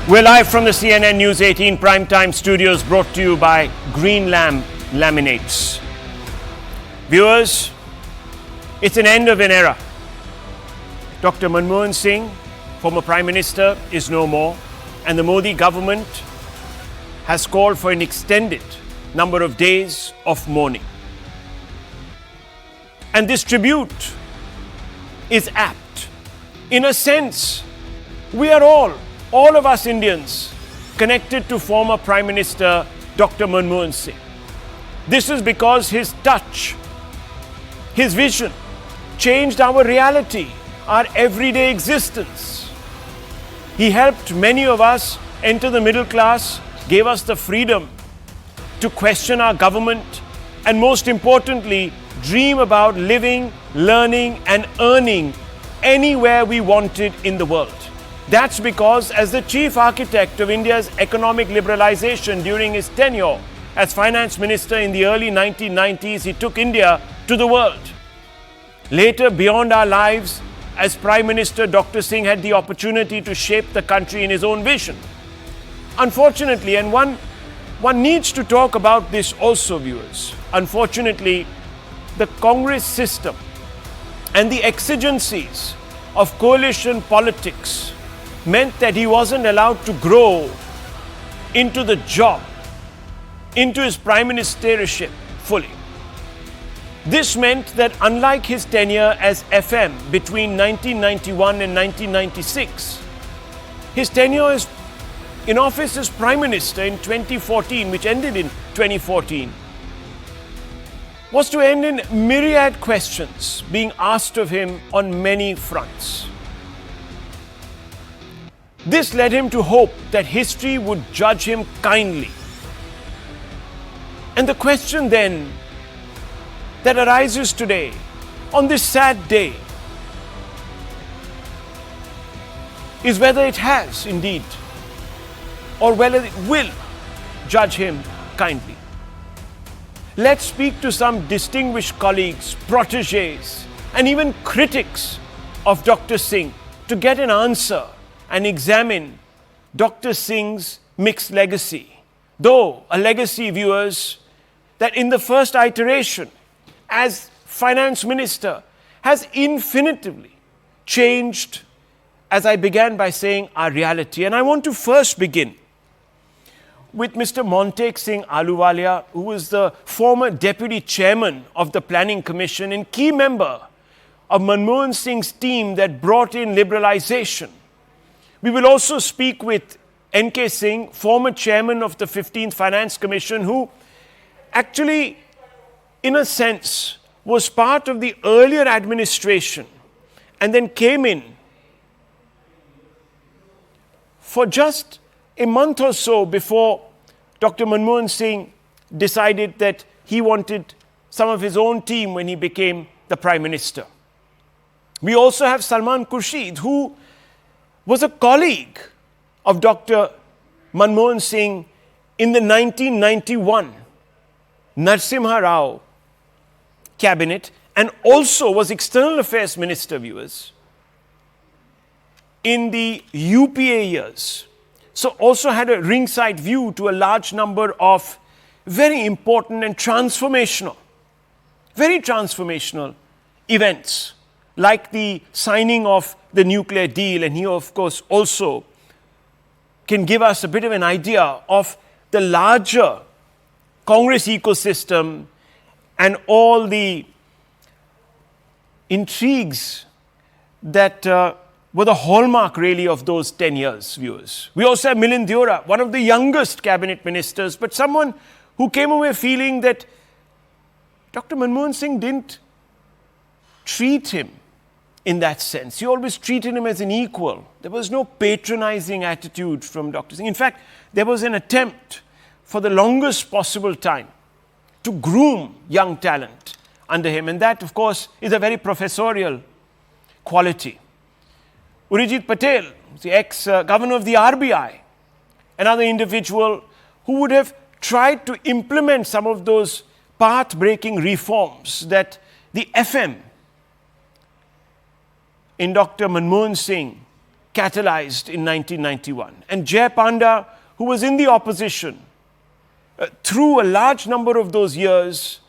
We're live from the CNN News 18 primetime studios, brought to you by Green Lamb Laminates. Viewers, it's an end of an era. Dr. Manmohan Singh, former Prime Minister, is no more, and the Modi government has called for an extended number of days of mourning. And this tribute is apt. In a sense, we are all of us Indians, connected to former Prime Minister Dr. Manmohan Singh. This is because his touch, his vision, changed our reality, our everyday existence. He helped many of us enter the middle class, gave us the freedom to question our government, and most importantly, dream about living, learning, and earning anywhere we wanted in the world. That's because, as the chief architect of India's economic liberalization during his tenure as finance minister in the early 1990s, he took India to the world. Later, beyond our lives, as Prime Minister, Dr. Singh had the opportunity to shape the country in his own vision. Unfortunately, and one needs to talk about this also, viewers, unfortunately, the Congress system and the exigencies of coalition politics meant that he wasn't allowed to grow into the job, into his prime ministership fully. This meant that unlike his tenure as FM between 1991 and 1996, his tenure in office as Prime Minister in 2014, which ended in 2014, was to end in myriad questions being asked of him on many fronts. This led him to hope that history would judge him kindly. And the question then that arises today, on this sad day, is whether it has indeed, or whether it will judge him kindly. Let's speak to some distinguished colleagues, protégés, and even critics of Dr. Singh to get an answer and examine Dr. Singh's mixed legacy. Though a legacy, viewers, that in the first iteration as finance minister has infinitively changed, as I began by saying, our reality. And I want to first begin with Mr. Montek Singh Ahluwalia, who was the former deputy chairman of the Planning Commission and key member of Manmohan Singh's team that brought in liberalization. We will also speak with N.K. Singh, former chairman of the 15th Finance Commission, who actually, in a sense, was part of the earlier administration and then came in for just a month or so before Dr. Manmohan Singh decided that he wanted some of his own team when he became the Prime Minister. We also have Salman Khurshid, who was a colleague of Dr. Manmohan Singh in the 1991 Narasimha Rao cabinet, and also was External Affairs Minister, viewers, in the UPA years. So also had a ringside view to a large number of very important and very transformational events, like the signing of the nuclear deal. And he, of course, also can give us a bit of an idea of the larger Congress ecosystem and all the intrigues that were the hallmark, really, of those 10 years, viewers. We also have Milind Deora, one of the youngest cabinet ministers, but someone who came away feeling that Dr. Manmohan Singh didn't treat him in that sense. He always treated him as an equal. There was no patronizing attitude from Dr. Singh. In fact, there was an attempt for the longest possible time to groom young talent under him. And that, of course, is a very professorial quality. Urjit Patel, the ex-governor of the RBI, another individual who would have tried to implement some of those path-breaking reforms that the FM in Dr. Manmohan Singh catalyzed in 1991. And Jai Panda, who was in the opposition through a large number of those years,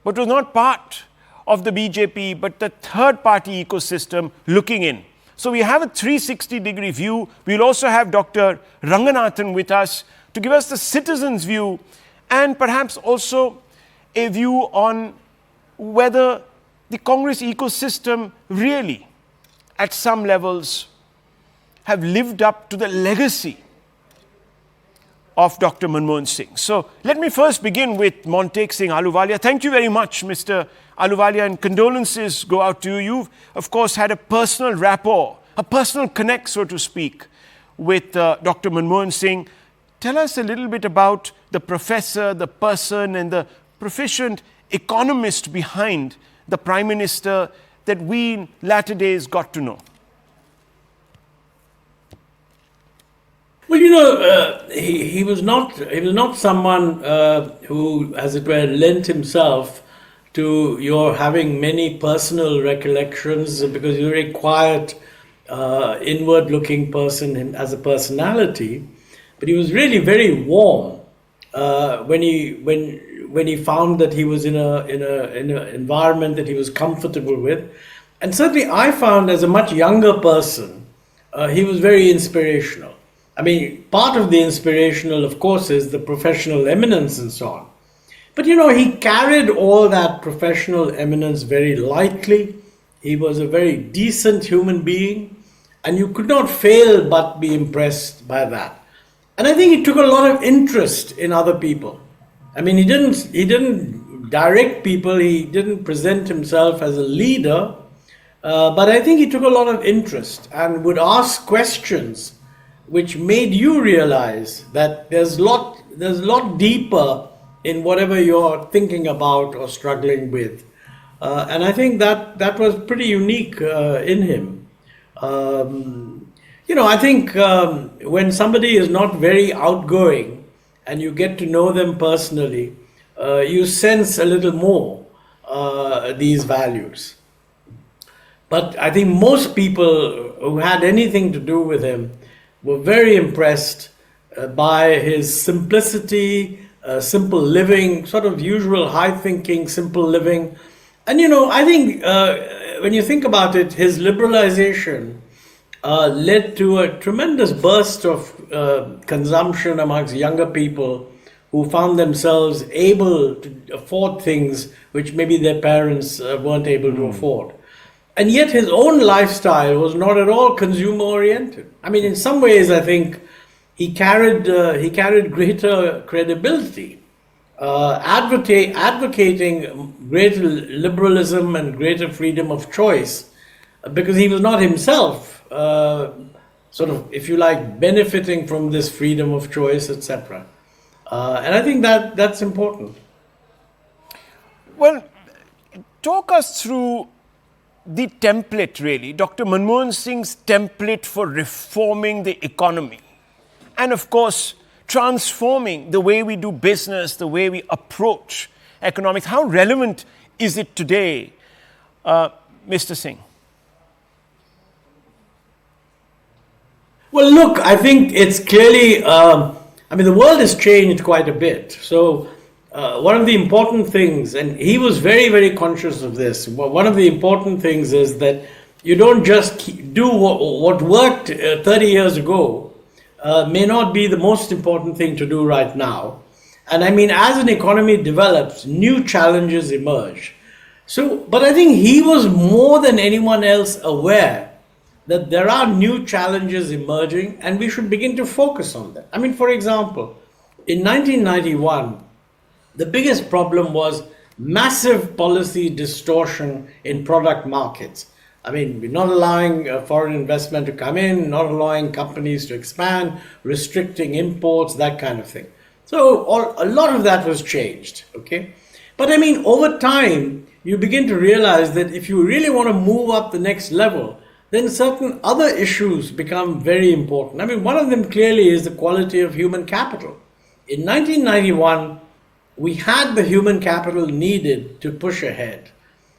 but was not part of the BJP, but the third party ecosystem looking in. So we have a 360-degree view. We'll also have Dr. Ranganathan with us to give us the citizen's view and perhaps also a view on whether the Congress ecosystem really, at some levels, have lived up to the legacy of Dr. Manmohan Singh. So let me first begin with Montek Singh Ahluwalia. Thank you very much, Mr. Ahluwalia, and condolences go out to you. You've, of course, had a personal rapport, a personal connect, so to speak, with Dr. Manmohan Singh. Tell us a little bit about the professor, the person, and the proficient economist behind the Prime Minister that we in latter days got to know. Well, you know, he was not someone who, as it were, lent himself to your having many personal recollections, because he's a very quiet, inward-looking person as a personality. But he was really very warm when he found that he was in an environment that he was comfortable with. And certainly, I found as a much younger person, he was very inspirational. I mean, part of the inspirational, of course, is the professional eminence and so on. But, you know, he carried all that professional eminence very lightly. He was a very decent human being, and you could not fail but be impressed by that. And I think he took a lot of interest in other people. I mean, he didn't direct people, he didn't present himself as a leader, but I think he took a lot of interest and would ask questions which made you realize that there's a lot deeper in whatever you're thinking about or struggling with. And I think that was pretty unique in him. You know, I think when somebody is not very outgoing and you get to know them personally, you sense a little more these values. But I think most people who had anything to do with him were very impressed by his simplicity, simple living, sort of usual high thinking, simple living. And, you know, I think when you think about it, his liberalization led to a tremendous burst of consumption amongst younger people who found themselves able to afford things which maybe their parents weren't able to afford. And yet his own lifestyle was not at all consumer-oriented. I mean, in some ways, I think he carried greater credibility, advocating greater liberalism and greater freedom of choice, because he was not himself, sort of, if you like, benefiting from this freedom of choice, etc. And I think that's important. Well, talk us through the template, really, Dr. Manmohan Singh's template for reforming the economy and, of course, transforming the way we do business, the way we approach economics. How relevant is it today, Mr. Singh? Well, look, I think it's clearly, I mean, the world has changed quite a bit. So one of the important things, and he was very, very conscious of this, one of the important things is that you don't just do what worked 30 years ago, may not be the most important thing to do right now. And I mean, as an economy develops, new challenges emerge. So, but I think he was more than anyone else aware that there are new challenges emerging and we should begin to focus on them. I mean, for example, in 1991, the biggest problem was massive policy distortion in product markets. I mean, we're not allowing foreign investment to come in, not allowing companies to expand, restricting imports, that kind of thing. So a lot of that was changed, okay? But I mean, over time, you begin to realize that if you really want to move up the next level, then certain other issues become very important. I mean, one of them clearly is the quality of human capital. In 1991, we had the human capital needed to push ahead.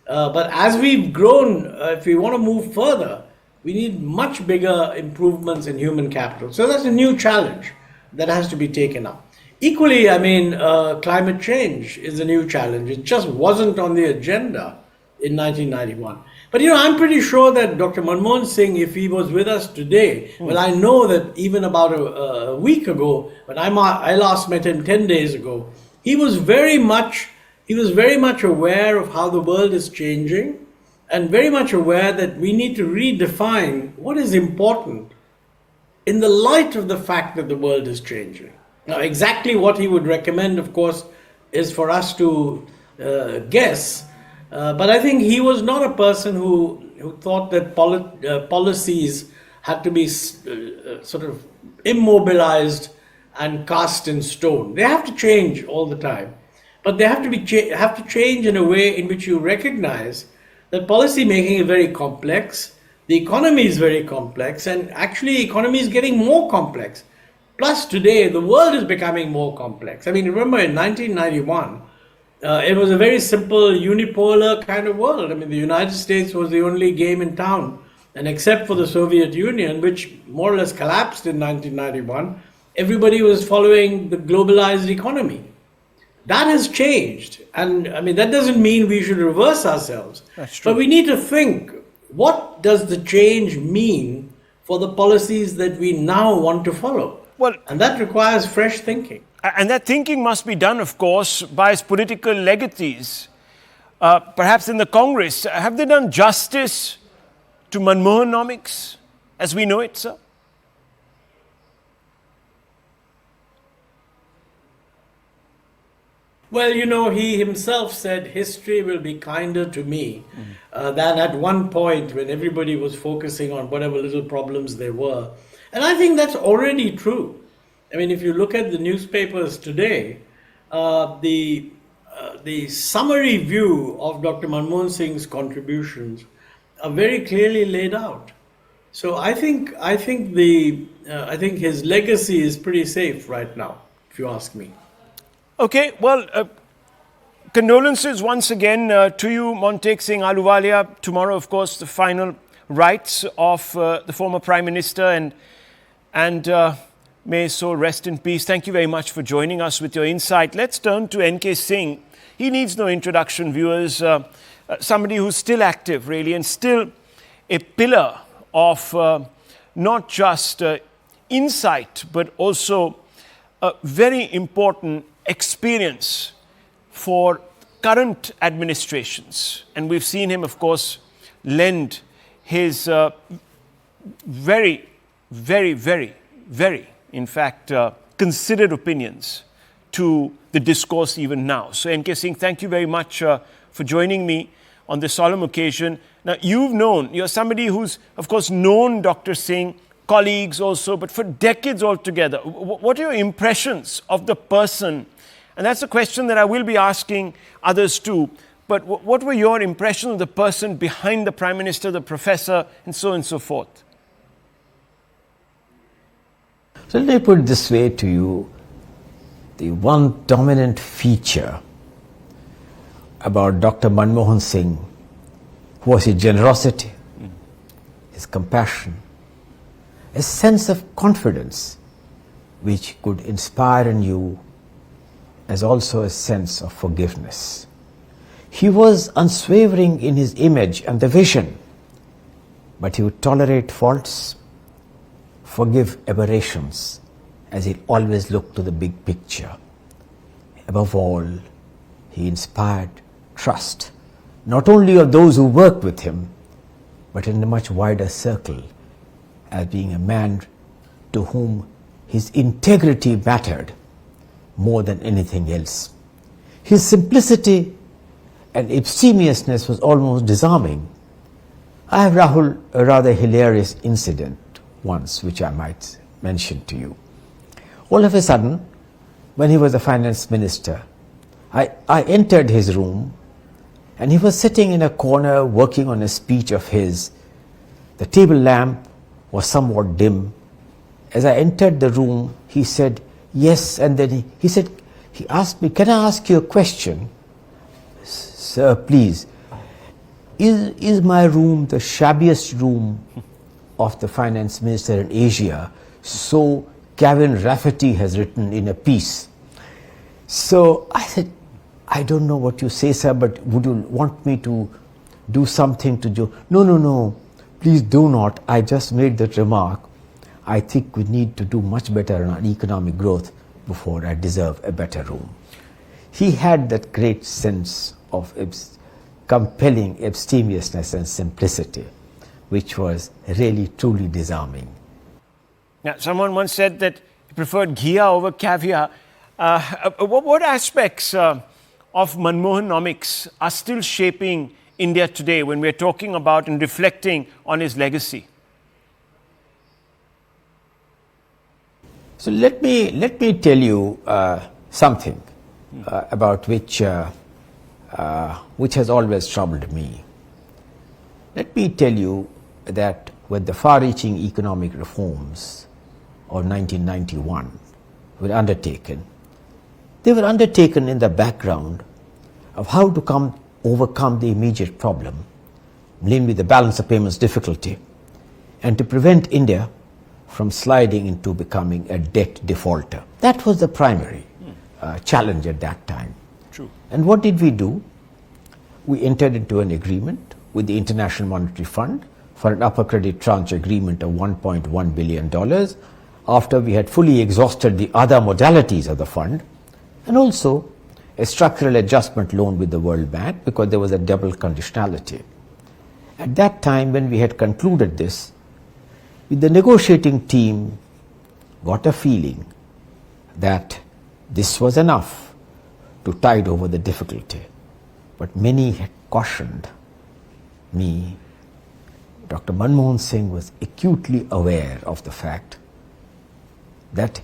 But as we've grown, if we want to move further, We need much bigger improvements in human capital. So that's a new challenge that has to be taken up. Equally, I mean, climate change is a new challenge. It just wasn't on the agenda in 1991. But I'm pretty sure that Dr. Manmohan Singh, if he was with us today, well, I know that even about a week ago, when I last met him 10 days ago, he was very much aware of how the world is changing, and very much aware that we need to redefine what is important in the light of the fact that the world is changing. Now, exactly what he would recommend, of course, is for us to guess. But I think he was not a person who thought that policies had to be sort of immobilized and cast in stone. They have to change all the time. But they have to change in a way in which you recognize that policy making is very complex, the economy is very complex, and actually economy is getting more complex. Plus today, the world is becoming more complex. I mean, remember in 1991, it was a very simple unipolar kind of world. I mean, the United States was the only game in town. And except for the Soviet Union, which more or less collapsed in 1991, everybody was following the globalized economy. That has changed. And I mean, that doesn't mean we should reverse ourselves. That's true. But we need to think, what does the change mean for the policies that we now want to follow? Well, and that requires fresh thinking. And that thinking must be done, of course, by his political legacies. Perhaps in the Congress, have they done justice to Manmohanomics as we know it, sir? Well, he himself said history will be kinder to me than at one point when everybody was focusing on whatever little problems there were. And I think that's already true. I mean, if you look at the newspapers today, the summary view of Dr. Manmohan Singh's contributions are very clearly laid out. So I think his legacy is pretty safe right now, if you ask me. Okay, well, condolences once again to you, Montek Singh Ahluwalia. Tomorrow, of course, the final rites of the former Prime Minister, and may his soul rest in peace. Thank you very much for joining us with your insight. Let's turn to N.K. Singh. He needs no introduction, viewers. Somebody who's still active, really, and still a pillar of not just insight, but also a very important experience for current administrations. And we've seen him, of course, lend his very, in fact, considered opinions to the discourse even now. So, N.K. Singh, thank you very much for joining me on this solemn occasion. Now, you're somebody who's, of course, known Dr. Singh, colleagues also, but for decades altogether. What are your impressions of the person? And that's a question that I will be asking others too. But what were your impressions of the person behind the Prime Minister, the professor, and so on and so forth? So let me put it this way to you. The one dominant feature about Dr. Manmohan Singh was his generosity, his compassion, a sense of confidence which could inspire in you, as also a sense of forgiveness. He was unswavering in his image and the vision, but he would tolerate faults, forgive aberrations, as he always looked to the big picture. Above all, he inspired trust, not only of those who worked with him, but in a much wider circle, as being a man to whom his integrity mattered more than anything else. His simplicity and abstemiousness was almost disarming. I have, Rahul, a rather hilarious incident once which I might mention to you. All of a sudden, when he was the finance minister, I entered his room and he was sitting in a corner working on a speech of his. The table lamp was somewhat dim. As I entered the room, he said, yes, and then he asked me, can I ask you a question? Sir, please, is my room the shabbiest room of the finance minister in Asia, so Kevin Rafferty has written in a piece. So I said, I don't know what you say, sir, but would you want me to do something to do? No, please do not. I just made that remark. I think we need to do much better on economic growth before I deserve a better room. He had that great sense of compelling abstemiousness and simplicity, which was really truly disarming. Now, someone once said that he preferred ghee over caviar. What aspects of Manmohanomics are still shaping India today when we're talking about and reflecting on his legacy? So let me tell you something about which has always troubled me. Let me tell you that when the far-reaching economic reforms of 1991 were undertaken, they were undertaken in the background of how to overcome the immediate problem, namely the balance of payments difficulty, and to prevent India from sliding into becoming a debt defaulter. That was the primary challenge at that time. True. And what did we do? We entered into an agreement with the International Monetary Fund for an upper credit tranche agreement of $1.1 billion after we had fully exhausted the other modalities of the fund, and also a structural adjustment loan with the World Bank because there was a double conditionality. At that time, when we had concluded this, the negotiating team got a feeling that this was enough to tide over the difficulty. But many had cautioned me. Dr. Manmohan Singh was acutely aware of the fact that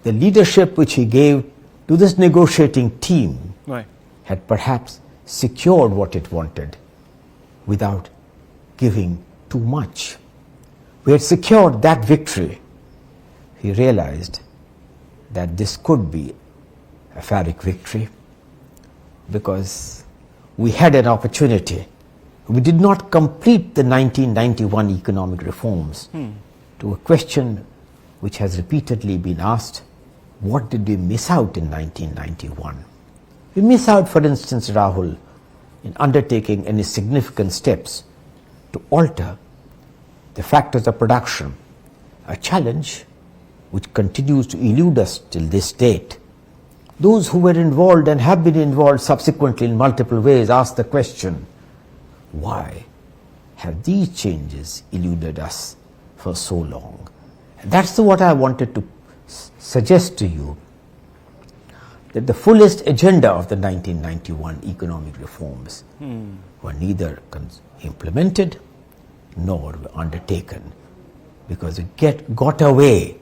the leadership which he gave to this negotiating team had perhaps secured what it wanted without giving too much. We had secured that victory. He realized that this could be a Pyrrhic victory because we had an opportunity. We did not complete the 1991 economic reforms to a question which has repeatedly been asked: what did we miss out in 1991? We miss out, for instance, Rahul, in undertaking any significant steps to alter the factors of production, a challenge which continues to elude us till this date. Those who were involved and have been involved subsequently in multiple ways ask the question, why have these changes eluded us for so long? And that's what I wanted to suggest to you, that the fullest agenda of the 1991 economic reforms were neither implemented nor were undertaken because we got away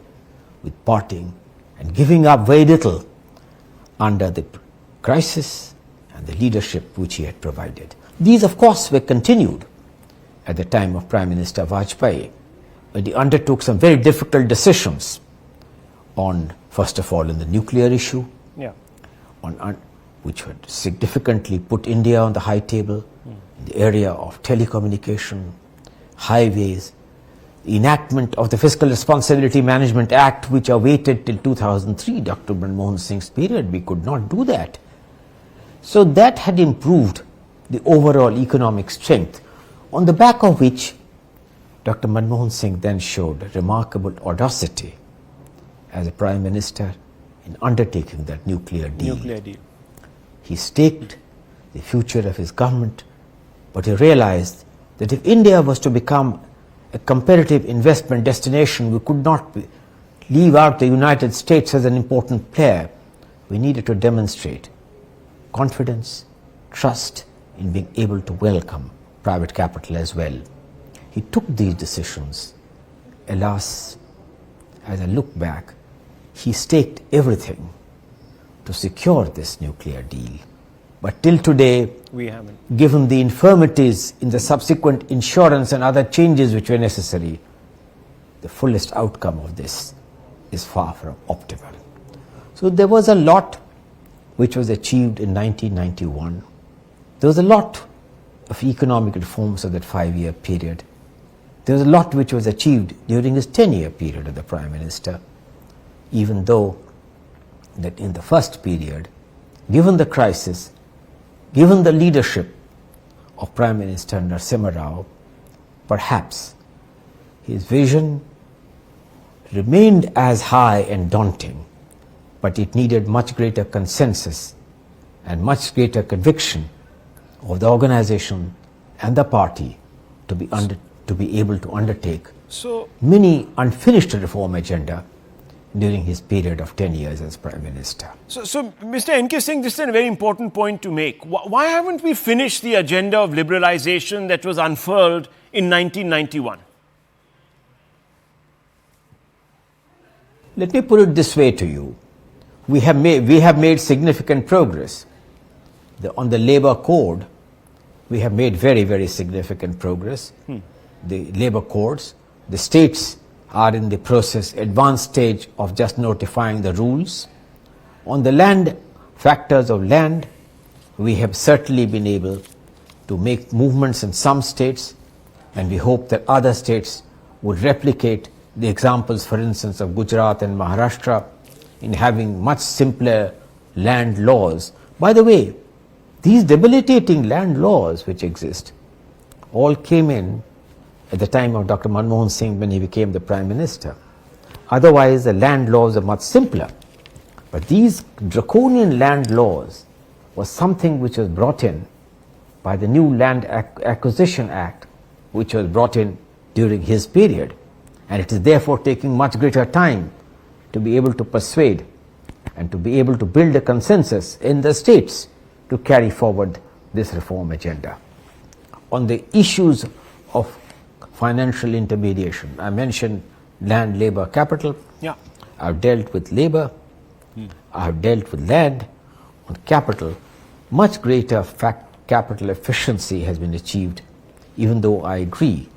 with parting and giving up very little under the crisis and the leadership which he had provided. These, of course, were continued at the time of Prime Minister Vajpayee, when he undertook some very difficult decisions on, first of all, in the nuclear issue, which would significantly put India on the high table in the area of telecommunication, highways, the enactment of the Fiscal Responsibility Management Act, which awaited till 2003, Dr. Manmohan Singh's period. We could not do that. So that had improved the overall economic strength, on the back of which Dr. Manmohan Singh then showed remarkable audacity as a Prime Minister in undertaking that nuclear deal. He staked the future of his government, but he realized that if India was to become a competitive investment destination, we could not leave out the United States as an important player. We needed to demonstrate confidence, trust in being able to welcome private capital as well. He took these decisions. Alas, as I look back, he staked everything to secure this nuclear deal. But till today, we haven't. Given the infirmities in the subsequent insurance and other changes which were necessary, the fullest outcome of this is far from optimal. So there was a lot which was achieved in 1991. There was a lot of economic reforms of that 5-year period. There was a lot which was achieved during his 10-year period as the Prime Minister, even though that in the first period, given the crisis, given the leadership of Prime Minister Narasimha Rao, perhaps his vision remained as high and daunting, but it needed much greater consensus and much greater conviction of the organization and the party to be able to undertake many unfinished reform agenda during his period of 10 years as Prime Minister. So Mr. N.K. Singh, this is a very important point to make. Why haven't we finished the agenda of liberalization that was unfurled in 1991? Let me put it this way to you. We have made significant progress. On the Labour Code, we have made very, very significant progress. The Labour Codes, the states are in the process, advanced stage of just notifying the rules. On the land, factors of land, we have certainly been able to make movements in some states, and we hope that other states would replicate the examples, for instance, of Gujarat and Maharashtra in having much simpler land laws. By the way, these debilitating land laws which exist all came in at the time of Dr. Manmohan Singh when he became the Prime Minister. Otherwise, the land laws are much simpler. But these draconian land laws was something which was brought in by the new Land Acquisition Act, which was brought in during his period. And it is therefore taking much greater time to be able to persuade and to be able to build a consensus in the states to carry forward this reform agenda. On the issues of financial intermediation, I mentioned land, labor, capital. Yeah. I've dealt with labor. I've dealt with land. On capital, much greater capital efficiency has been achieved, even though I agree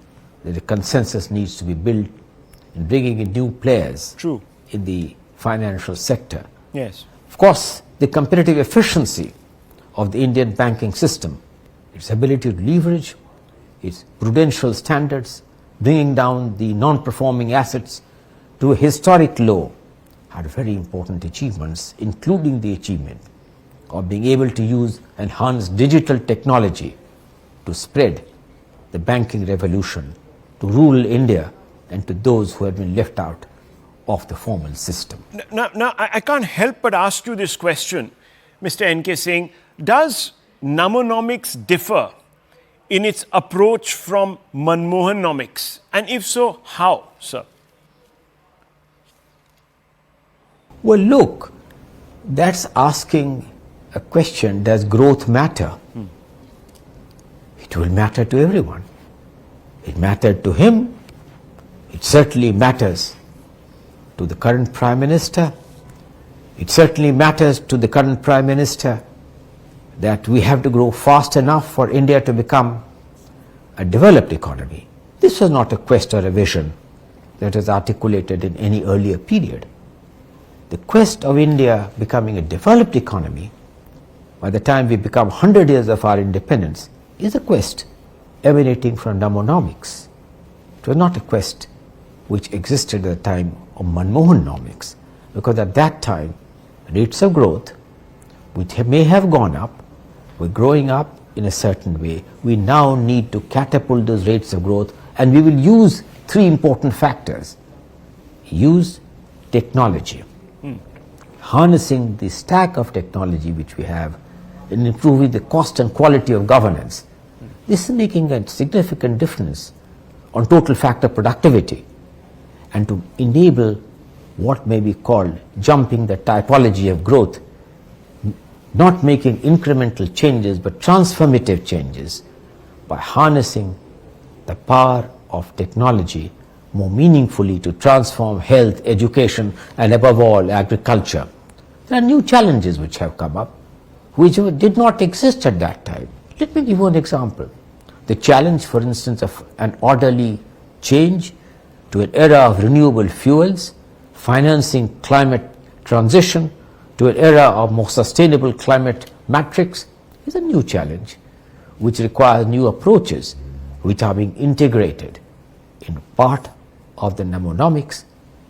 that a consensus needs to be built in bringing in new players in the financial sector. Yes. Of course, the competitive efficiency of the Indian banking system, its ability to leverage, its prudential standards, bringing down the non-performing assets to a historic low, had very important achievements, including the achievement of being able to use enhanced digital technology to spread the banking revolution to rural India and to those who have been left out of the formal system. Now, I can't help but ask you this question, Mr. N.K. Singh. Does Namonomics differ in its approach from Manmohanomics? And if so, how, sir? Well, look, that's asking a question, does growth matter? It will matter to everyone. It mattered to him. It certainly matters to the current Prime Minister. It certainly matters to the current Prime Minister that we have to grow fast enough for India to become a developed economy. This was not a quest or a vision that was articulated in any earlier period. The quest of India becoming a developed economy by the time we become 100 years of our independence is a quest emanating from Namonomics. It was not a quest which existed at the time of Manmohanomics, because at that time rates of growth, which may have gone up, were growing up in a certain way. We now need to catapult those rates of growth, and we will use three important factors. Use technology, harnessing the stack of technology which we have, and improving the cost and quality of governance. This is making a significant difference on total factor productivity, and to enable what may be called jumping the typology of growth, not making incremental changes but transformative changes by harnessing the power of technology more meaningfully to transform health, education, and above all agriculture. There are new challenges which have come up which did not exist at that time. Let me give you an example. The challenge, for instance, of an orderly change to an era of renewable fuels, financing climate transition to an era of more sustainable climate matrix is a new challenge which requires new approaches which are being integrated in part of the mnemonomics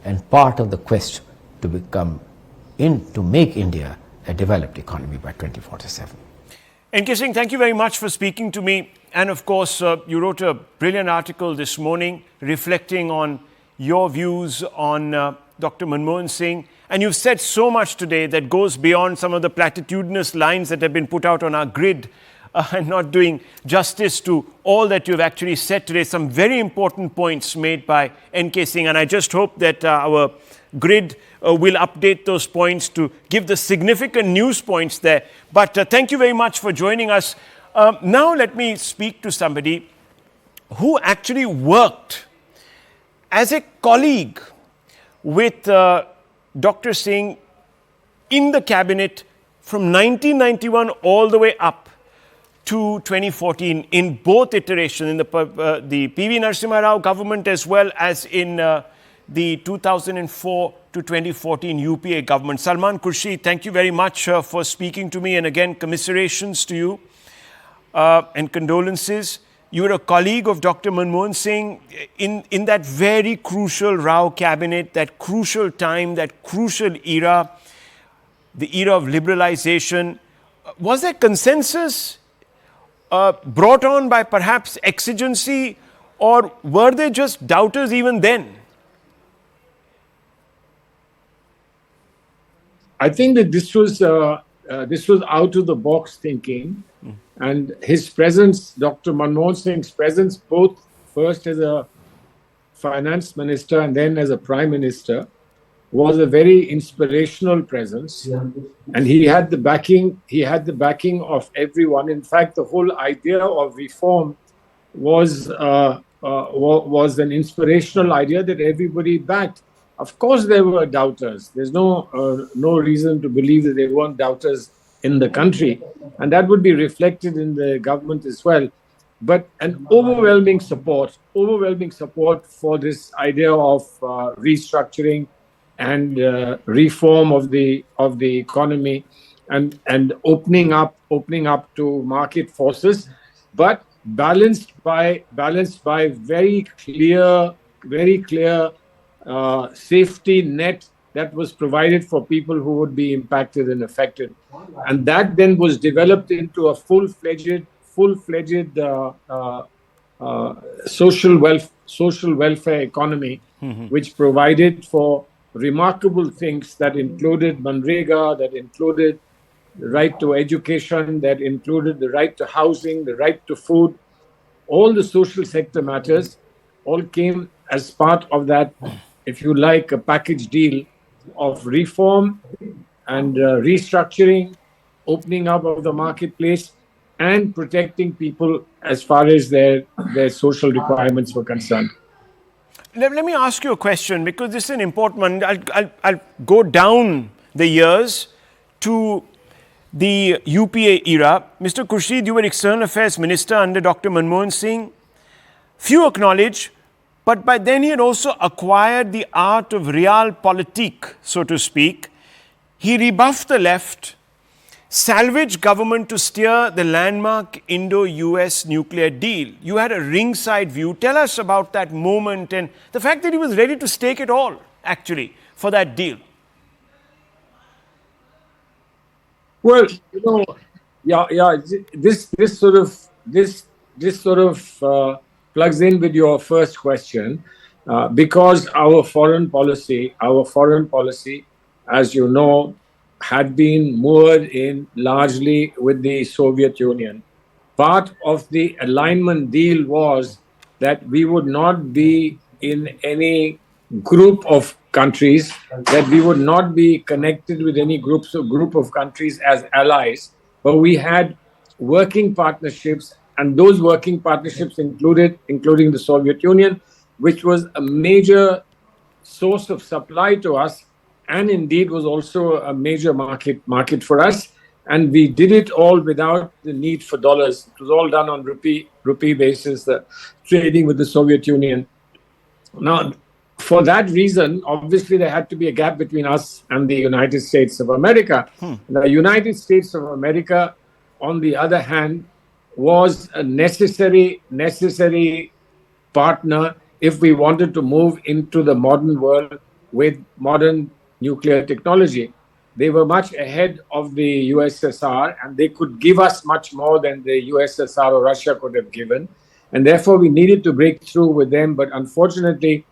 and part of the quest to make India a developed economy by 2047. N.K. Singh, thank you very much for speaking to me. And of course, you wrote a brilliant article this morning reflecting on your views on Dr. Manmohan Singh. And you've said so much today that goes beyond some of the platitudinous lines that have been put out on our grid and not doing justice to all that you've actually said today. Some very important points made by N.K. Singh. And I just hope that our grid will update those points to give the significant news points there. But thank you very much for joining us. Now let me speak to somebody who actually worked as a colleague with Dr. Singh in the cabinet from 1991 all the way up to 2014 in both iterations, in the P.V. Narasimha Rao government as well as in the 2004 to 2014 UPA government. Salman Khurshid, thank you very much for speaking to me, and again, commiserations to you and condolences. You were a colleague of Dr. Manmohan Singh in that very crucial Rao cabinet, that crucial time, that crucial era, the era of liberalization. Was there consensus brought on by perhaps exigency, or were they just doubters even then? I think that this was out of the box thinking, and his presence, Dr. Manmohan Singh's presence, both first as a finance minister and then as a prime minister, was a very inspirational presence, and he had the backing. He had the backing of everyone. In fact, the whole idea of reform was an inspirational idea that everybody backed. Of course, there were doubters. There's no reason to believe that there weren't doubters in the country, and that would be reflected in the government as well. But an overwhelming support for this idea of restructuring and reform of the economy, and opening up to market forces, but balanced by very clear safety net that was provided for people who would be impacted and affected, and that then was developed into a full-fledged social welfare economy, which provided for remarkable things that included Manrega, that included the right to education, that included the right to housing, the right to food. All the social sector matters all came as part of that, if you like, a package deal of reform and restructuring, opening up of the marketplace, and protecting people as far as their social requirements were concerned. Let me ask you a question, because this is an important one. I'll go down the years to the UPA era. Mr. Khurshid, you were External Affairs Minister under Dr. Manmohan Singh. Few acknowledge, but by then he had also acquired the art of realpolitik, so to speak. He rebuffed the left, salvaged government to steer the landmark Indo-US nuclear deal. You had a ringside view. Tell us about that moment and the fact that he was ready to stake it all, actually, for that deal. Well, this sort of plugs in with your first question, because our foreign policy, as you know, had been moored in largely with the Soviet Union. Part of the alignment deal was that we would not be in any group of countries, that we would not be connected with any group of countries as allies, but we had working partnerships, and those working partnerships including the Soviet Union, which was a major source of supply to us, and indeed was also a major market for us. And we did it all without the need for dollars. It was all done on rupee basis, trading with the Soviet Union. Now, for that reason, obviously there had to be a gap between us and the United States of America. The United States of America, on the other hand, was a necessary partner if we wanted to move into the modern world with modern nuclear technology. They were much ahead of the USSR, and they could give us much more than the USSR or Russia could have given. And therefore, we needed to break through with them. But unfortunately,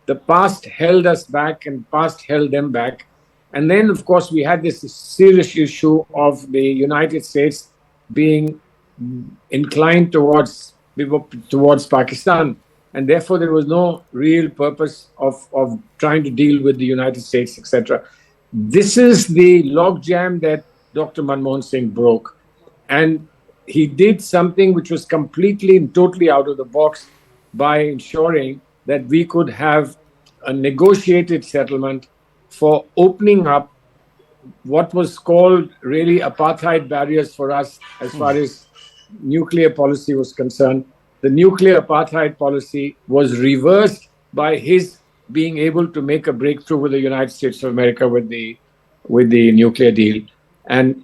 the past held us back and past held them back. And then, of course, we had this serious issue of the United States being inclined towards Pakistan. And therefore, there was no real purpose of trying to deal with the United States, etc. This is the logjam that Dr. Manmohan Singh broke. And he did something which was completely and totally out of the box by ensuring that we could have a negotiated settlement for opening up what was called really apartheid barriers for us as far as nuclear policy was concerned. The nuclear apartheid policy was reversed by his being able to make a breakthrough with the United States of America with the nuclear deal. And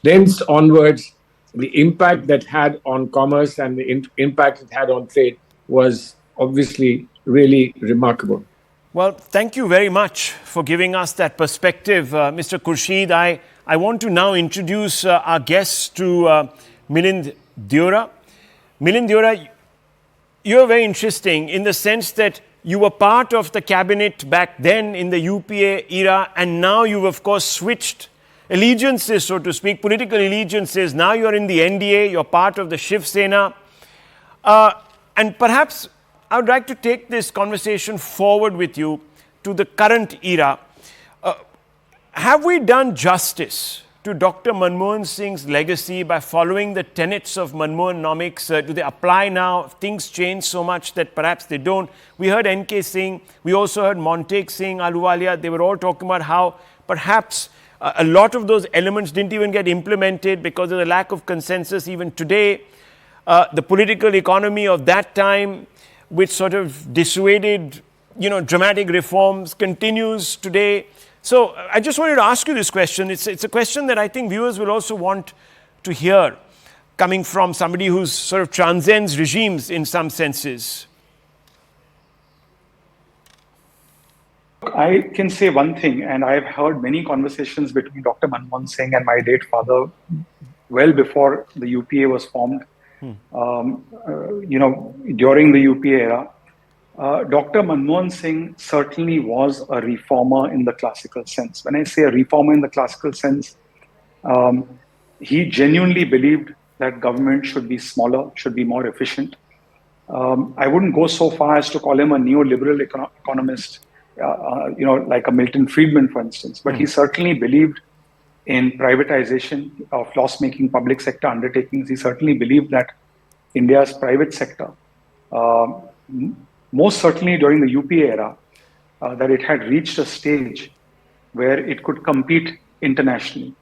thence onwards, the impact that had on commerce and the impact it had on trade was obviously really remarkable. Well, thank you very much for giving us that perspective, Mr. Khurshid. I want to now introduce our guests to Milind Deora. Milind Deora, you're very interesting in the sense that you were part of the cabinet back then in the UPA era, and now you've, of course, switched allegiances, so to speak, political allegiances. Now you're in the NDA, you're part of the Shiv Sena. And perhaps I would like to take this conversation forward with you to the current era. Have we done justice to Dr. Manmohan Singh's legacy by following the tenets of Manmohanomics? Do they apply now? Things change so much that perhaps they don't. We heard N.K. Singh. We also heard Montek Singh, Ahluwalia. They were all talking about how perhaps a lot of those elements didn't even get implemented because of the lack of consensus even today. The political economy of that time, which sort of dissuaded, dramatic reforms, continues today. So I just wanted to ask you this question. It's a question that I think viewers will also want to hear, coming from somebody who sort of transcends regimes in some senses. I can say one thing, and I've heard many conversations between Dr. Manmohan Singh and my late father well before the UPA was formed. During the UPA era, Dr. Manmohan Singh certainly was a reformer in the classical sense. When I say a reformer in the classical sense, he genuinely believed that government should be smaller, should be more efficient. I wouldn't go so far as to call him a neoliberal economist, like a Milton Friedman, for instance, but he certainly believed in privatization of loss-making public sector undertakings. He certainly believed that India's private sector, most certainly during the UPA era, that it had reached a stage where it could compete internationally,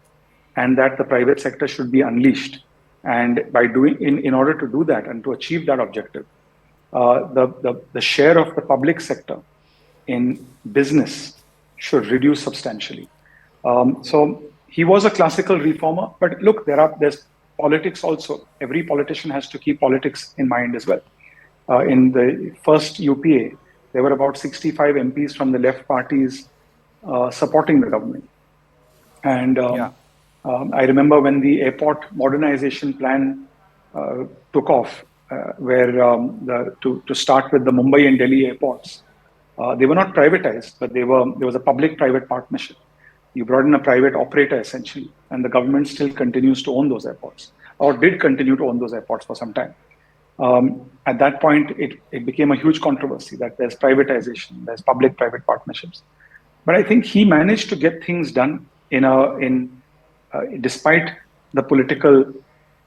and that the private sector should be unleashed. And by in order to do that and to achieve that objective, the share of the public sector in business should reduce substantially. So he was a classical reformer, but look, there's politics also. Every politician has to keep politics in mind as well. In the first UPA, there were about 65 MPs from the left parties supporting the government. And I remember when the airport modernization plan took off, where to start with the Mumbai and Delhi airports, they were not privatized, but there was a public-private partnership. You brought in a private operator essentially, and the government still continues to own those airports, or did continue to own those airports for some time. At that point, it became a huge controversy that there's privatization, there's public-private partnerships. But I think he managed to get things done despite the political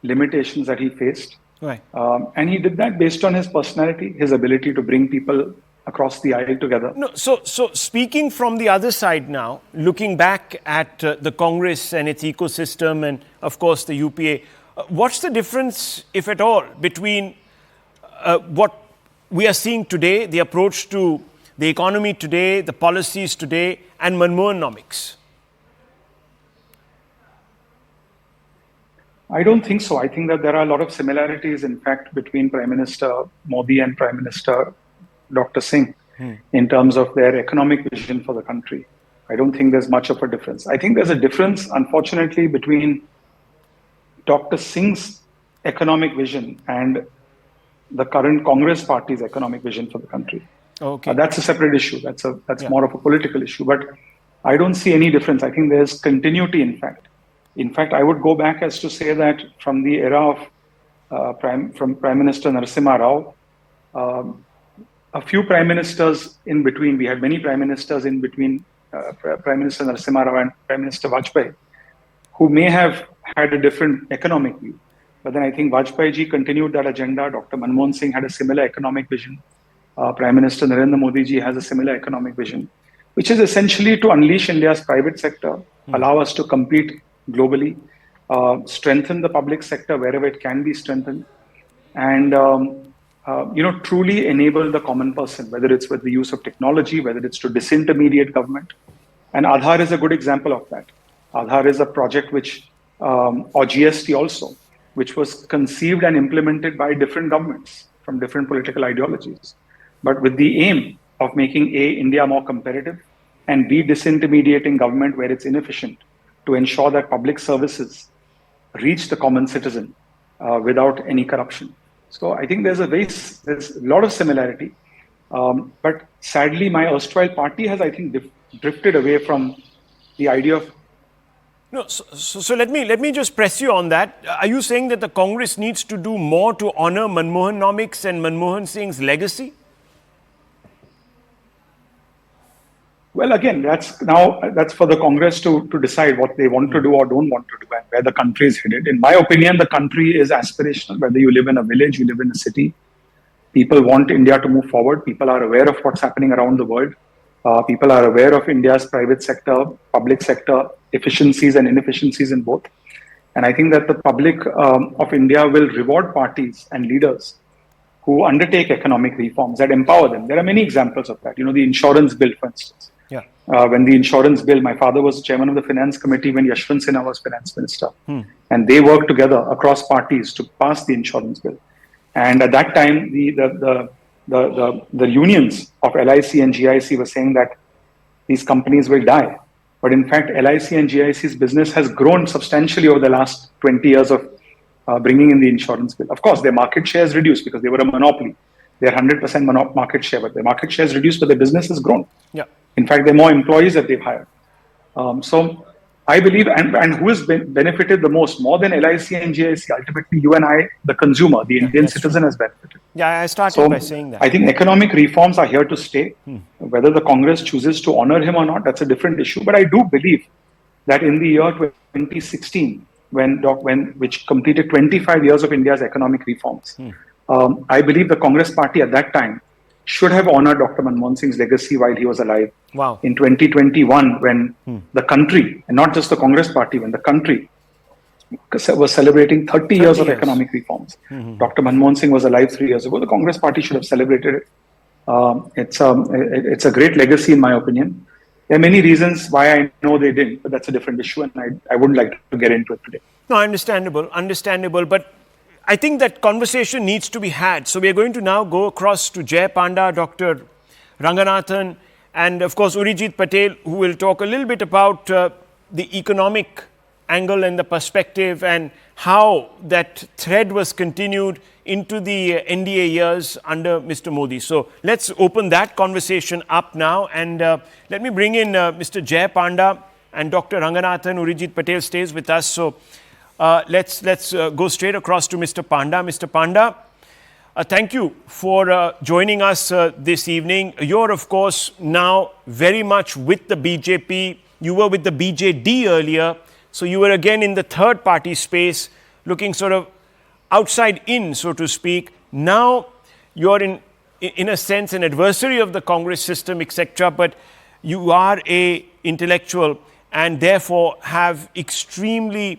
limitations that he faced. Right. And he did that based on his personality, his ability to bring people across the aisle together. No, so speaking from the other side now, looking back at the Congress and its ecosystem and, of course, the UPA, what's the difference, if at all, between what we are seeing today, the approach to the economy today, the policies today, and Manmohanomics? I don't think so. I think that there are a lot of similarities, in fact, between Prime Minister Modi and Prime Minister Dr. Singh in terms of their economic vision for the country. I don't think there's much of a difference. I think there's a difference, unfortunately, between Dr. Singh's economic vision and the current Congress party's economic vision for the country. Okay. That's a separate issue. That's more of a political issue. But I don't see any difference. I think there's continuity, in fact. In fact, I would go back as to say that from the era of Prime Minister Narasimha Rao, a few prime ministers in between, we had many prime ministers in between Prime Minister Narasimha Rao and Prime Minister Vajpayee, who may have had a different economic view. But then I think Vajpayee ji continued that agenda. Dr. Manmohan Singh had a similar economic vision. Prime Minister Narendra Modi ji has a similar economic vision, which is essentially to unleash India's private sector, allow us to compete globally, strengthen the public sector wherever it can be strengthened, and truly enable the common person, whether it's with the use of technology, whether it's to disintermediate government. And Aadhaar is a good example of that. Aadhaar is a project which, or GST also, which was conceived and implemented by different governments from different political ideologies, but with the aim of making India more competitive, and B, disintermediating government where it's inefficient, to ensure that public services reach the common citizen without any corruption. So I think there's a lot of similarity, but sadly my erstwhile party has, I think, drifted away from the idea of. No, so let me just press you on that. Are you saying that the Congress needs to do more to honor Manmohanomics and Manmohan Singh's legacy? Well, again, that's for the Congress to decide what they want to do or don't want to do and where the country is headed. In my opinion, the country is aspirational. Whether you live in a village, you live in a city, people want India to move forward. People are aware of what's happening around the world. People are aware of India's private sector, public sector efficiencies and inefficiencies in both. And I think that the public of India will reward parties and leaders who undertake economic reforms that empower them. There are many examples of that. The insurance bill, for instance. Yeah. When the insurance bill, my father was chairman of the finance committee when Yashwant Sinha was finance minister. And they worked together across parties to pass the insurance bill. And at that time, the unions of LIC and GIC were saying that these companies will die. But in fact, LIC and GIC's business has grown substantially over the last 20 years of bringing in the insurance bill. Of course, their market share is reduced because they were a monopoly. They're 100% market share, but their market share is reduced, but their business has grown. Yeah. In fact, there are more employees that they've hired. So I believe, and who has benefited the most, more than LIC and GIC, ultimately you and I, the consumer, the Indian citizen has benefited. Yeah, I started by saying that. I think economic reforms are here to stay. Whether the Congress chooses to honor him or not, that's a different issue. But I do believe that in the year 2016, which completed 25 years of India's economic reforms, I believe the Congress party at that time should have honored Dr. Manmohan Singh's legacy while he was alive. Wow. In 2021, when the country, and not just the Congress party, when the country was celebrating 30 years of economic reforms. Dr. Manmohan Singh was alive 3 years ago. The Congress party should have celebrated it. It's a great legacy, in my opinion. There are many reasons why I know they didn't, but that's a different issue, and I wouldn't like to get into it today. No, understandable. But I think that conversation needs to be had. So we are going to now go across to Jay Panda, Dr. Ranganathan, and of course Urijit Patel, who will talk a little bit about the economic angle and the perspective and how that thread was continued into the NDA years under Mr. Modi. So let's open that conversation up now, and let me bring in Mr. Jay Panda and Dr. Ranganathan. Urijit Patel stays with us. So let's go straight across to Mr. Panda. Mr. Panda, thank you for joining us this evening. You're, of course, now very much with the BJP. You were with the BJD earlier. So you were again in the third party space, looking sort of outside in, so to speak. Now you're in a sense an adversary of the Congress system, etc. But you are a intellectual and therefore have extreme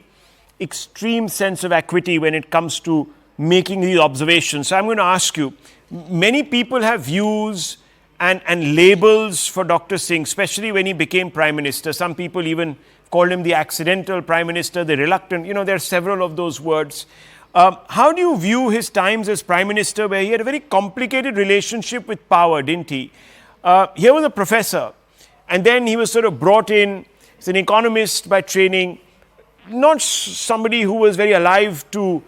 sense of equity when it comes to making these observations. So I'm going to ask you, many people have views and labels for Dr. Singh, especially when he became Prime Minister. Some people even called him the accidental Prime Minister, the reluctant, there are several of those words. How do you view his times as Prime Minister, where he had a very complicated relationship with power, didn't he? Here was a professor, and then he was sort of brought in as an economist by training, not somebody who was very alive to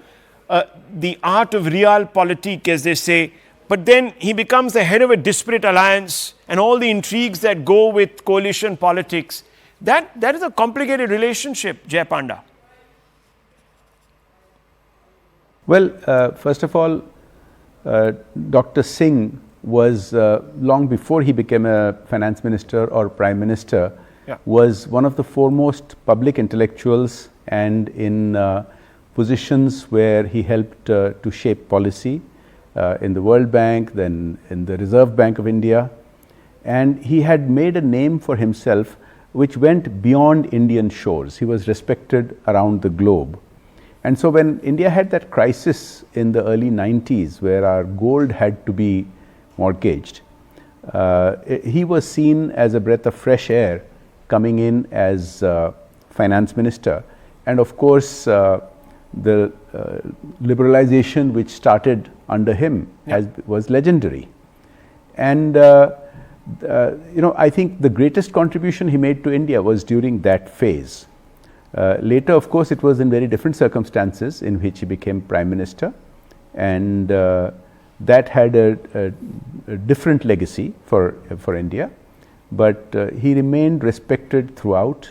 the art of realpolitik, as they say, but then he becomes the head of a disparate alliance and all the intrigues that go with coalition politics. That is a complicated relationship, Jai Panda. Well, first of all, Dr. Singh was, long before he became a finance minister or prime minister, was one of the foremost public intellectuals, and in positions where he helped to shape policy in the World Bank, then in the Reserve Bank of India. And he had made a name for himself which went beyond Indian shores. He was respected around the globe. And so when India had that crisis in the early 90s where our gold had to be mortgaged, he was seen as a breath of fresh air coming in as finance minister. And of course, the liberalization which started under him was legendary. And I think the greatest contribution he made to India was during that phase. Later, of course, it was in very different circumstances in which he became prime minister, and that had a different legacy for India. But he remained respected throughout.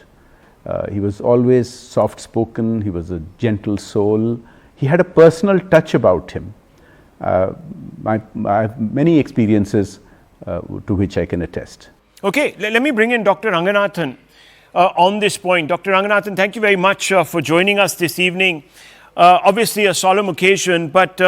He was always soft-spoken. He was a gentle soul. He had a personal touch about him. I have many experiences to which I can attest. Okay, let me bring in Dr. Ranganathan on this point. Dr. Ranganathan, thank you very much for joining us this evening. Obviously a solemn occasion, but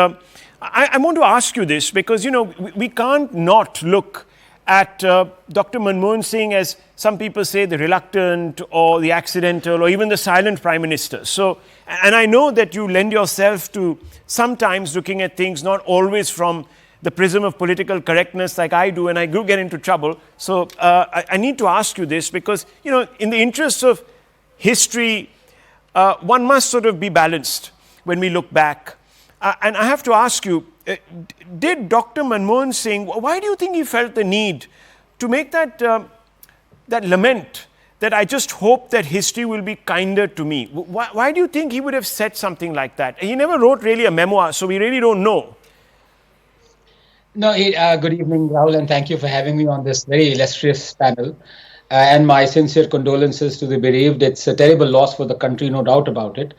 I want to ask you this because, we can't not look at Dr. Manmohan Singh as some people say the reluctant or the accidental or even the silent prime minister. So, and I know that you lend yourself to sometimes looking at things not always from the prism of political correctness like I do, and I do get into trouble. So I need to ask you this because, in the interests of history, one must sort of be balanced when we look back. And I have to ask you, did Dr. Manmohan Singh, why do you think he felt the need to make that, that lament that I just hope that history will be kinder to me? Why do you think he would have said something like that? He never wrote really a memoir, so we really don't know. No, good evening, Rahul, and thank you for having me on this very illustrious panel. And my sincere condolences to the bereaved. It's a terrible loss for the country, no doubt about it.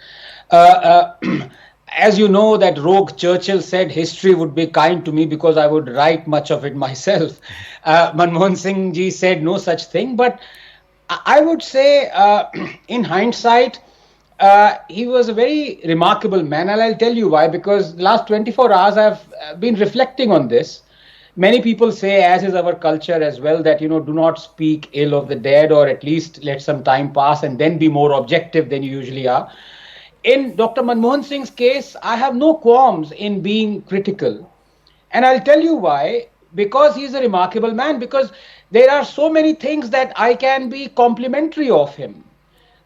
As you know, that rogue Churchill said history would be kind to me because I would write much of it myself. Manmohan Singh ji said no such thing. But I would say, in hindsight, he was a very remarkable man, and I'll tell you why. Because the last 24 hours I've been reflecting on this. Many people say, as is our culture as well, that, do not speak ill of the dead, or at least let some time pass and then be more objective than you usually are. In Dr. Manmohan Singh's case, I have no qualms in being critical. And I'll tell you why. Because he's a remarkable man, because there are so many things that I can be complimentary of him.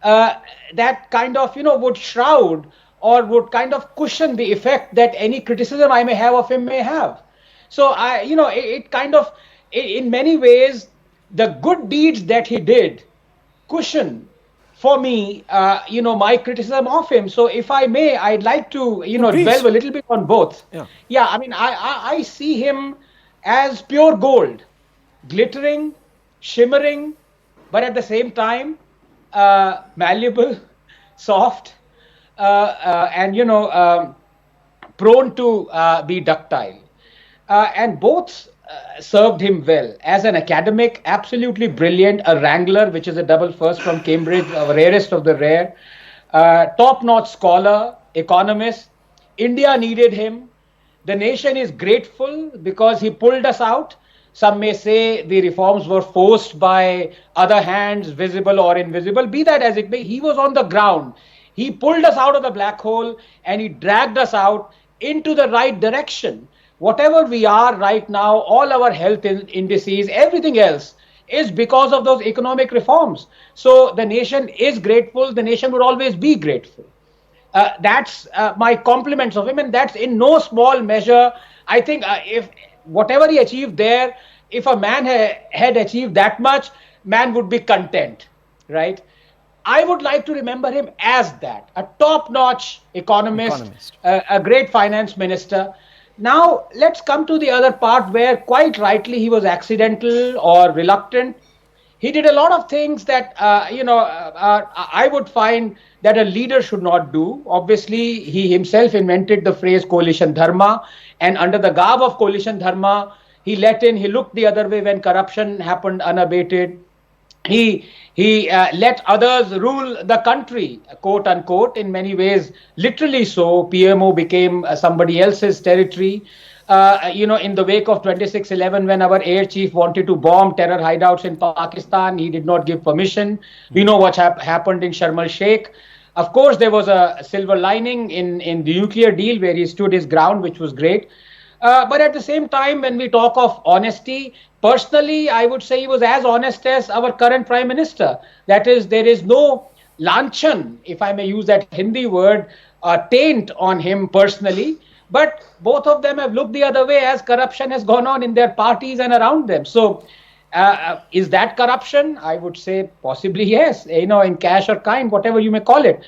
That kind of, would shroud or would kind of cushion the effect that any criticism I may have of him may have. So, it kind of, in many ways, the good deeds that he did cushion for me, my criticism of him. So if I may, I'd like to, delve a little bit on both. Yeah, I mean, I see him as pure gold, glittering, shimmering, but at the same time, malleable, soft, and, prone to be ductile. And both served him well. As an academic, absolutely brilliant, a wrangler, which is a double first from Cambridge, a rarest of the rare, top-notch scholar, economist. India needed him. The nation is grateful because he pulled us out. Some may say the reforms were forced by other hands, visible or invisible. Be that as it may, he was on the ground. He pulled us out of the black hole and he dragged us out into the right direction. Whatever we are right now, all our health indices, everything else is because of those economic reforms. So the nation is grateful. The nation would always be grateful. That's my compliments of him, and that's in no small measure. I think if whatever he achieved there, if a man had achieved that much, man would be content, right? I would like to remember him as that, a top-notch economist. A great finance minister. Now, let's come to the other part where quite rightly he was accidental or reluctant. He did a lot of things that, I would find that a leader should not do. Obviously, he himself invented the phrase coalition dharma, and under the garb of coalition dharma, he looked the other way when corruption happened unabated. He let others rule the country, quote unquote, in many ways, literally so. PMO became somebody else's territory. In the wake of 26/11, when our air chief wanted to bomb terror hideouts in Pakistan, he did not give permission. We know what happened in Sharm el-Sheikh. Of course, there was a silver lining in the nuclear deal where he stood his ground, which was great. But at the same time, when we talk of honesty, personally, I would say he was as honest as our current Prime Minister. That is, there is no lanchan, if I may use that Hindi word, taint on him personally. But both of them have looked the other way as corruption has gone on in their parties and around them. So, is that corruption? I would say possibly yes, in cash or kind, whatever you may call it.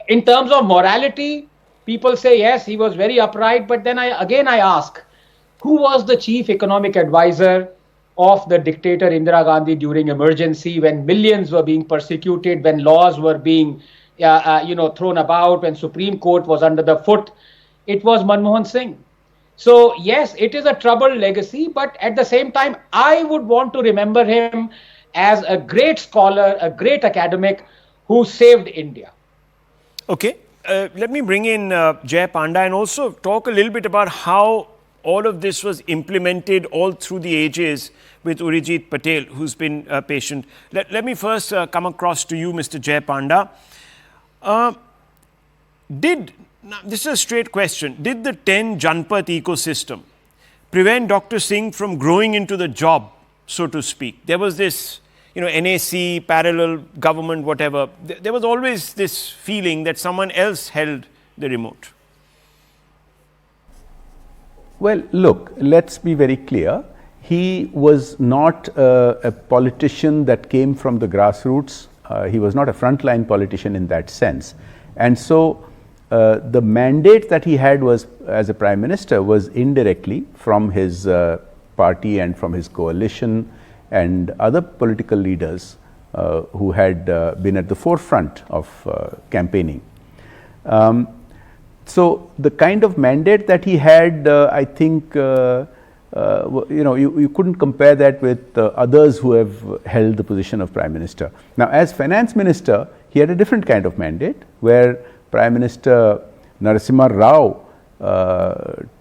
In terms of morality, people say, yes, he was very upright. But then I ask, who was the chief economic advisor of the dictator Indira Gandhi during emergency, when millions were being persecuted, when laws were being, thrown about, when Supreme Court was under the foot? It was Manmohan Singh. So, yes, it is a troubled legacy. But at the same time, I would want to remember him as a great scholar, a great academic who saved India. Okay. Let me bring in Jay Panda and also talk a little bit about how all of this was implemented all through the ages with Urijit Patel, who's been patient. Let me first come across to you, Mr. Jay Panda. Now, this is a straight question. Did the 10 Janpath ecosystem prevent Dr. Singh from growing into the job, so to speak? There was this, NAC, parallel government, whatever. There was always this feeling that someone else held the remote. Well, look, let's be very clear. He was not a politician that came from the grassroots. He was not a frontline politician in that sense. And so, the mandate that he had was, as a Prime Minister, was indirectly from his party and from his coalition and other political leaders who had been at the forefront of campaigning. So, the kind of mandate that he had, I think, you couldn't compare that with others who have held the position of Prime Minister. Now, as Finance Minister, he had a different kind of mandate, where Prime Minister Narasimha Rao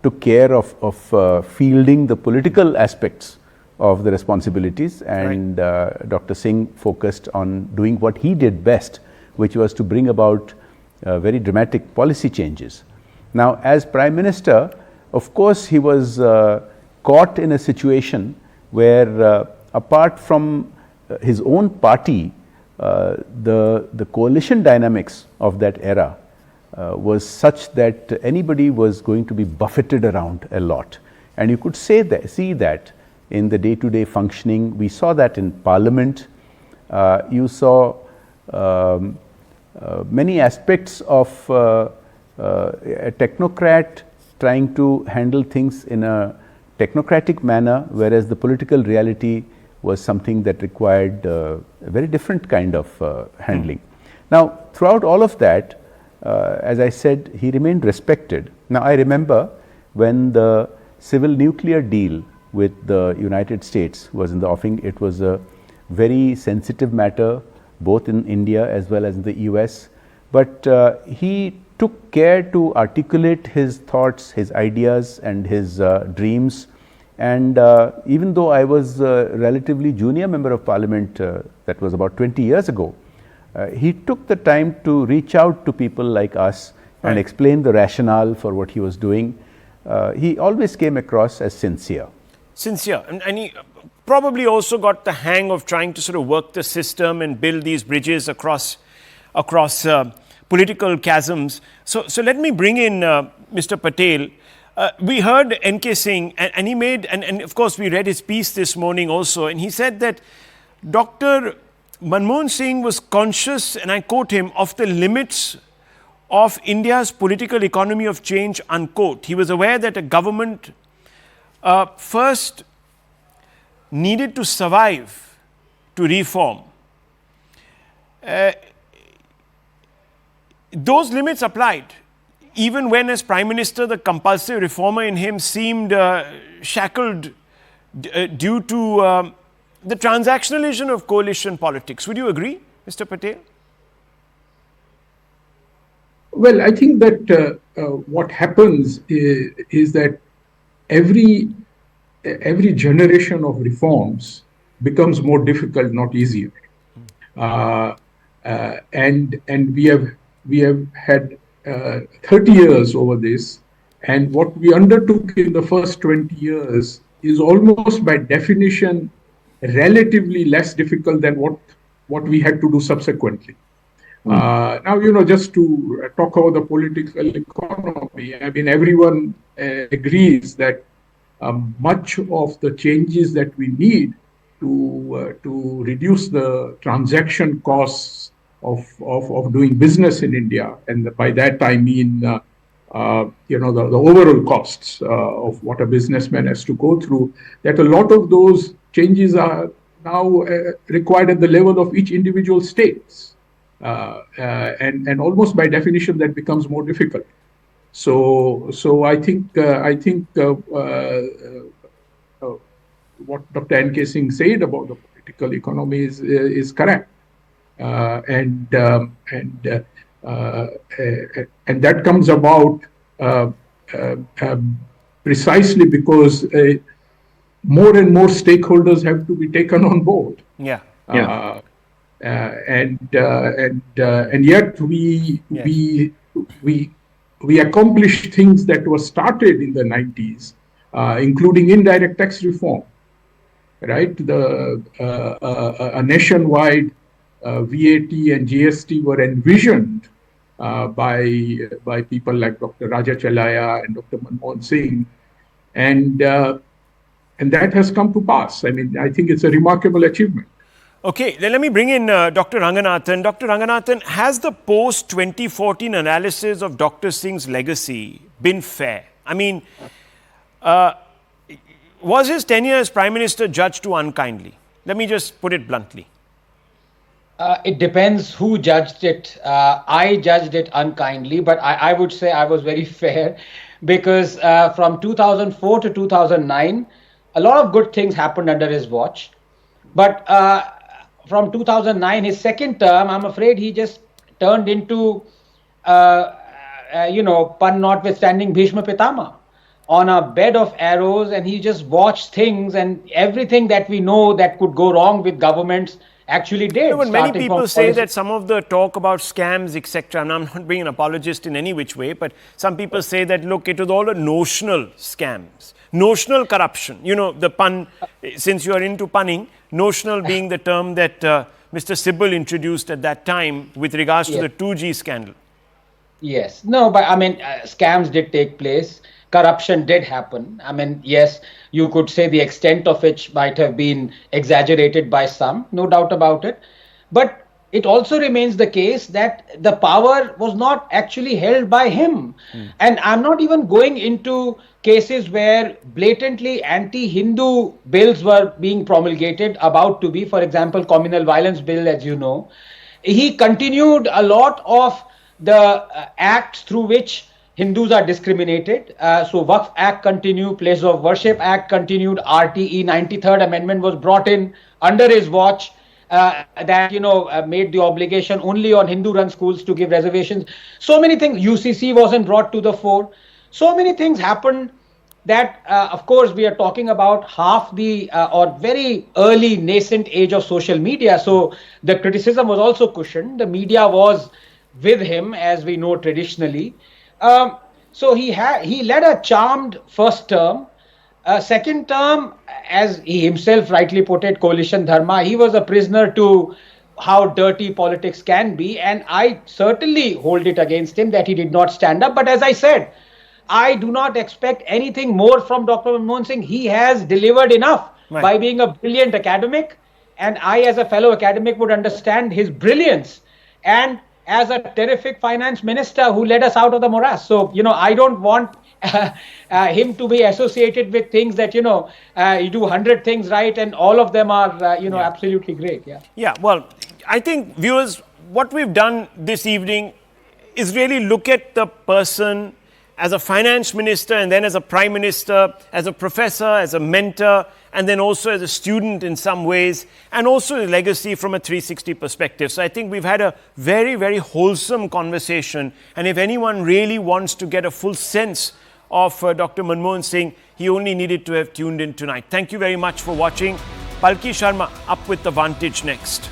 took care of fielding the political aspects of the responsibilities, and Dr. Singh focused on doing what he did best, which was to bring about very dramatic policy changes. Now, as Prime Minister, of course, he was caught in a situation where, apart from his own party, the coalition dynamics of that era was such that anybody was going to be buffeted around a lot. And you could see that in the day-to-day functioning. We saw that in Parliament. You saw many aspects of a technocrat trying to handle things in a technocratic manner, whereas the political reality was something that required a very different kind of handling. Now, throughout all of that, as I said, he remained respected. Now, I remember when the civil nuclear deal with the United States was in the offing, it was a very sensitive matter, both in India as well as in the US. But he took care to articulate his thoughts, his ideas, and his dreams. And even though I was a relatively junior member of Parliament, that was about 20 years ago, he took the time to reach out to people like us and explain the rationale for what he was doing. He always came across as sincere. Sincere. And he probably also got the hang of trying to sort of work the system and build these bridges across political chasms. So let me bring in Mr. Patel. We heard N.K. Singh, and he made, and of course we read his piece this morning also, and he said that Dr. Manmohan Singh was conscious, and I quote him, of the limits of India's political economy of change, unquote. He was aware that a government first needed to survive to reform. Those limits applied, even when as Prime Minister the compulsive reformer in him seemed shackled due to the transactionalism of coalition politics. Would you agree, Mr. Patel? Well, I think that what happens is that every generation of reforms becomes more difficult, not easier. And we have had 30 years over this, and what we undertook in the first 20 years is almost by definition relatively less difficult than what we had to do subsequently. Now, just to talk about the political economy, I mean, everyone agrees that much of the changes that we need to reduce the transaction costs of doing business in India, and by that I mean the overall costs of what a businessman has to go through, that a lot of those changes are now required at the level of each individual states, and almost by definition that becomes more difficult. So I think what Dr. N.K. Singh said about the political economy is correct. And that comes about precisely because more and more stakeholders have to be taken on board. And yet we accomplished things that were started in the 90s, including indirect tax reform, right? A nationwide VAT and GST were envisioned by people like Dr. Raja Chalaya and Dr. Manmohan Singh, and that has come to pass. I mean, I think it's a remarkable achievement. Okay, then let me bring in Dr. Ranganathan. Dr. Ranganathan, has the post-2014 analysis of Dr. Singh's legacy been fair? I mean, was his tenure as Prime Minister judged too unkindly? Let me just put it bluntly. It depends who judged it. I judged it unkindly, but I would say I was very fair, because from 2004 to 2009, a lot of good things happened under his watch. But from 2009, his second term, I'm afraid he just turned into, pun notwithstanding, Bhishma Pitama, on a bed of arrows, and he just watched things, and everything that we know that could go wrong with governments actually did. No, but many people say that some of the talk about scams, etc., and I'm not being an apologist in any which way, but some people say that, look, it was all a notional scams, notional corruption. You know, the pun, since you are into punning, notional being the term that Mr. Sibal introduced at that time with regards to the 2G scandal. Yes. No, but I mean, scams did take place. Corruption did happen. I mean, yes, you could say the extent of which might have been exaggerated by some, no doubt about it. But it also remains the case that the power was not actually held by him. And I'm not even going into cases where blatantly anti-Hindu bills were being promulgated, about to be, for example, communal violence bill, as you know. He continued a lot of the acts through which Hindus are discriminated. So Waqf Act continued, Place of Worship Act continued, RTE 93rd Amendment was brought in under his watch, that, made the obligation only on Hindu-run schools to give reservations. So many things, UCC wasn't brought to the fore. So many things happened that, of course, we are talking about half the, or very early nascent age of social media. So the criticism was also cushioned. The media was with him, as we know traditionally. So he led a charmed first term. Second term, as he himself rightly put it, coalition dharma, he was a prisoner to how dirty politics can be. And I certainly hold it against him that he did not stand up. But as I said, I do not expect anything more from Dr. Manmohan Singh. He has delivered enough by being a brilliant academic. And I, as a fellow academic, would understand his brilliance. And as a terrific finance minister who led us out of the morass. So, I don't want him to be associated with things that, you do 100 things right and all of them are, absolutely great. Yeah, well, I think, viewers, what we've done this evening is really look at the person as a finance minister and then as a prime minister, as a professor, as a mentor, and then also as a student in some ways, and also a legacy from a 360 perspective. So I think we've had a very, very wholesome conversation. And if anyone really wants to get a full sense of Dr. Manmohan Singh, he only needed to have tuned in tonight. Thank you very much for watching. Palki Sharma up with the Vantage next.